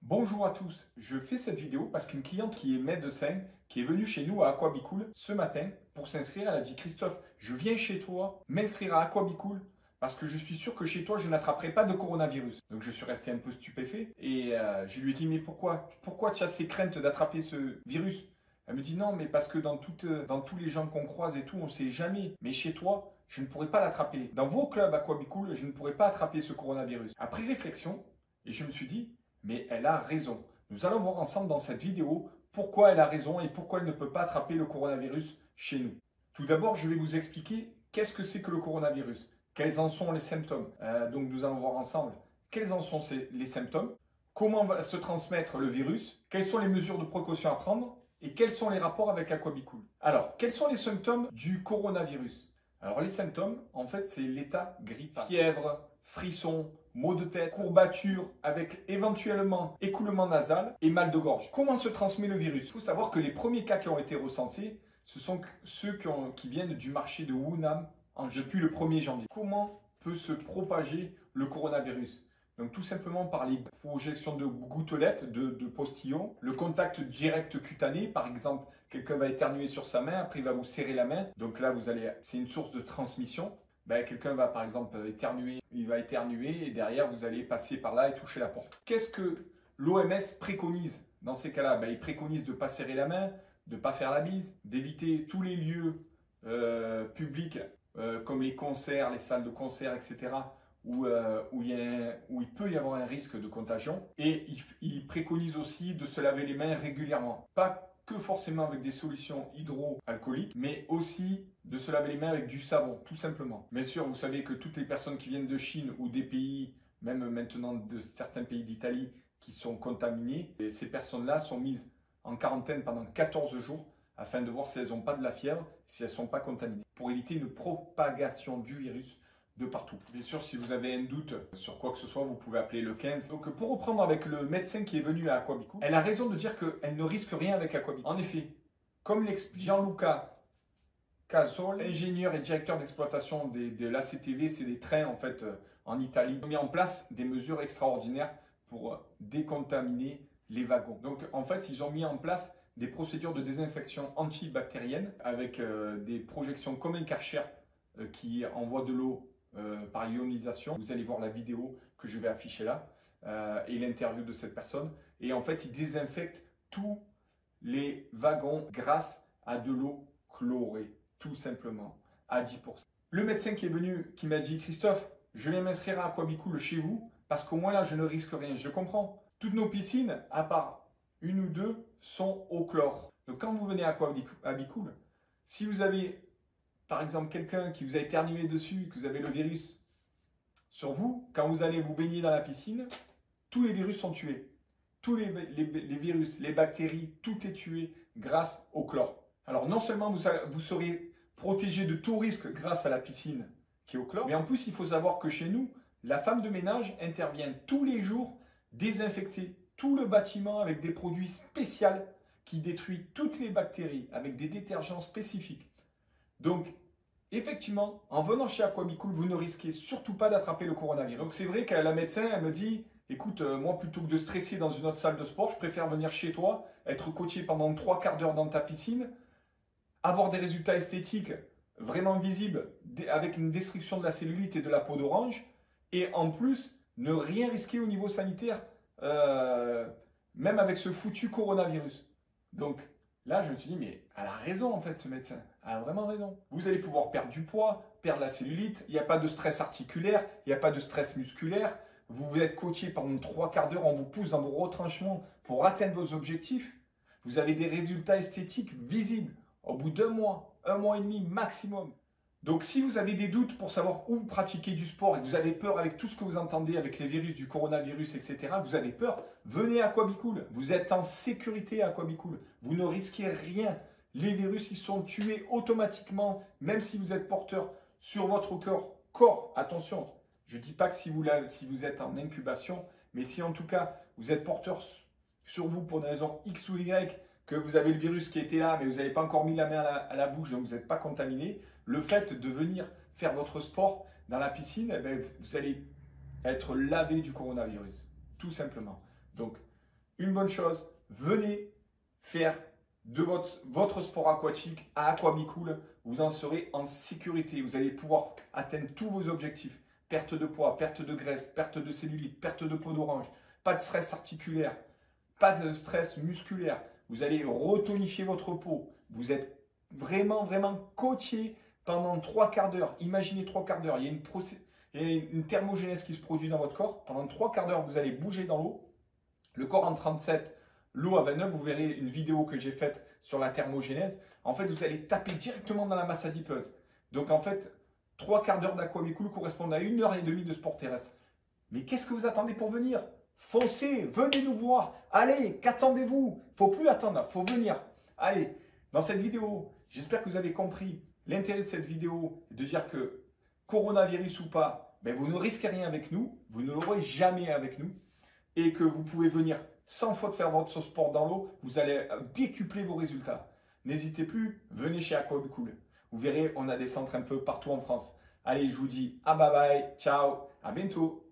Bonjour à tous, je fais cette vidéo parce qu'une cliente qui est médecin, qui est venue chez nous à Aquabicool ce matin pour s'inscrire, elle a dit: Christophe, je viens chez toi m'inscrire à Aquabicool parce que je suis sûr que chez toi je n'attraperai pas de coronavirus. Donc je suis resté un peu stupéfait et je lui ai dit: mais pourquoi tu as ces craintes d'attraper ce virus? Elle me dit: non, mais parce que dans tous les gens qu'on croise et tout, on ne sait jamais. Mais chez toi, je ne pourrai pas l'attraper. Dans vos clubs Aquabicool, je ne pourrai pas attraper ce coronavirus. Après réflexion, et je me suis dit: mais elle a raison. Nous allons voir ensemble dans cette vidéo pourquoi elle a raison et pourquoi elle ne peut pas attraper le coronavirus chez nous. Tout d'abord, je vais vous expliquer qu'est-ce que c'est que le coronavirus, quels en sont les symptômes. Donc nous allons voir ensemble quels en sont les symptômes, comment va se transmettre le virus, quelles sont les mesures de précaution à prendre et quels sont les rapports avec Aquabicool. Alors, quels sont les symptômes du coronavirus? Alors les symptômes, en fait, c'est l'état grippal. Fièvre, frissons, maux de tête, courbatures avec éventuellement écoulement nasal et mal de gorge. Comment se transmet le virus? Il faut savoir que les premiers cas qui ont été recensés, ce sont ceux qui viennent du marché de Wuhan depuis le 1er janvier. Comment peut se propager le coronavirus? Donc tout simplement par les projections de gouttelettes, de postillons, le contact direct cutané, par exemple, quelqu'un va éternuer sur sa main, après il va vous serrer la main, donc là c'est une source de transmission. Quelqu'un va par exemple éternuer, il va éternuer et derrière vous allez passer par là et toucher la porte. Qu'est-ce que l'OMS préconise dans ces cas-là? Il préconise de ne pas serrer la main, de ne pas faire la bise, d'éviter tous les lieux publics comme les concerts, les salles de concert, etc. Où il peut y avoir un risque de contagion. Et il préconise aussi de se laver les mains régulièrement. Pas que forcément avec des solutions hydroalcooliques, mais aussi de se laver les mains avec du savon, tout simplement. Bien sûr, vous savez que toutes les personnes qui viennent de Chine ou des pays, même maintenant de certains pays d'Italie, qui sont contaminés, et ces personnes-là sont mises en quarantaine pendant 14 jours afin de voir si elles n'ont pas de la fièvre, si elles ne sont pas contaminées, pour éviter une propagation du virus de partout. Bien sûr, si vous avez un doute sur quoi que ce soit, vous pouvez appeler le 15. Donc pour reprendre avec le médecin qui est venu à Aquabicool, elle a raison de dire qu'elle ne risque rien avec Aquabicool. En effet, comme l'explique Gianluca Casol, ingénieur et directeur d'exploitation de l'ACTV, c'est des trains en fait en Italie, ils ont mis en place des mesures extraordinaires pour décontaminer les wagons. Donc en fait, ils ont mis en place des procédures de désinfection antibactérienne avec des projections comme un Karcher qui envoie de l'eau par ionisation. Vous allez voir la vidéo que je vais afficher là et l'interview de cette personne. Et en fait, il désinfecte tous les wagons grâce à de l'eau chlorée, tout simplement, à 10%. Le médecin qui est venu, qui m'a dit: Christophe, je vais m'inscrire à Aquabicool chez vous parce qu'au moins là, je ne risque rien. Je comprends. Toutes nos piscines, à part une ou deux, sont au chlore. Donc quand vous venez à Aquabicool, si vous avez par exemple quelqu'un qui vous a éternué dessus, que vous avez le virus sur vous, quand vous allez vous baigner dans la piscine, tous les virus sont tués. Tous les virus, les bactéries, tout est tué grâce au chlore. Alors non seulement vous serez protégé de tout risque grâce à la piscine qui est au chlore, mais en plus il faut savoir que chez nous, la femme de ménage intervient tous les jours désinfecter tout le bâtiment avec des produits spéciaux qui détruisent toutes les bactéries avec des détergents spécifiques. Donc, effectivement, en venant chez Aquabicool, vous ne risquez surtout pas d'attraper le coronavirus. Donc, c'est vrai qu'à la médecin, elle me dit: écoute, moi, plutôt que de stresser dans une autre salle de sport, je préfère venir chez toi, être coaché pendant 3/4 d'heure dans ta piscine, avoir des résultats esthétiques vraiment visibles avec une destruction de la cellulite et de la peau d'orange, et en plus, ne rien risquer au niveau sanitaire, même avec ce foutu coronavirus. Donc, là, je me suis dit: mais elle a raison en fait, ce médecin. Elle a vraiment raison. Vous allez pouvoir perdre du poids, perdre la cellulite. Il n'y a pas de stress articulaire, il n'y a pas de stress musculaire. Vous êtes coaché pendant 3/4 d'heure, on vous pousse dans vos retranchements pour atteindre vos objectifs. Vous avez des résultats esthétiques visibles au bout d'1 mois, 1 mois et demi maximum. Donc si vous avez des doutes pour savoir où pratiquer du sport et que vous avez peur avec tout ce que vous entendez avec les virus, du coronavirus, etc., vous avez peur, venez à Aquabicool. Vous êtes en sécurité à Aquabicool. Vous ne risquez rien. Les virus, ils sont tués automatiquement, même si vous êtes porteur sur votre corps. Attention, je ne dis pas que si vous êtes en incubation, mais si en tout cas vous êtes porteur sur vous pour des raisons X ou Y, que vous avez le virus qui était là, mais vous n'avez pas encore mis la main à la bouche, donc vous n'êtes pas contaminé, le fait de venir faire votre sport dans la piscine, vous allez être lavé du coronavirus, tout simplement. Donc, une bonne chose, venez faire de votre sport aquatique à Aquabicool. Vous en serez en sécurité. Vous allez pouvoir atteindre tous vos objectifs. Perte de poids, perte de graisse, perte de cellulite, perte de peau d'orange, pas de stress articulaire, pas de stress musculaire. Vous allez retonifier votre peau. Vous êtes vraiment, vraiment coaché pendant 3/4 d'heure. Imaginez 3/4 d'heure. Il y a une thermogénèse qui se produit dans votre corps. Pendant 3/4 d'heure, vous allez bouger dans l'eau. Le corps en 37, l'eau à 29. Vous verrez une vidéo que j'ai faite sur la thermogénèse. En fait, vous allez taper directement dans la masse adipeuse. Donc, en fait, 3/4 d'heure d'Aquabicool correspondent à 1h30 de sport terrestre. Mais qu'est-ce que vous attendez pour venir? Foncez, venez nous voir. Allez, qu'attendez-vous? Il ne faut plus attendre, il faut venir. Allez, dans cette vidéo, j'espère que vous avez compris l'intérêt de cette vidéo, de dire que coronavirus ou pas, ben vous ne risquez rien avec nous, vous ne l'aurez jamais avec nous, et que vous pouvez venir sans faute faire votre sport dans l'eau, vous allez décupler vos résultats. N'hésitez plus, venez chez Aquabicool. Vous verrez, on a des centres un peu partout en France. Allez, je vous dis à bye bye, ciao, à bientôt.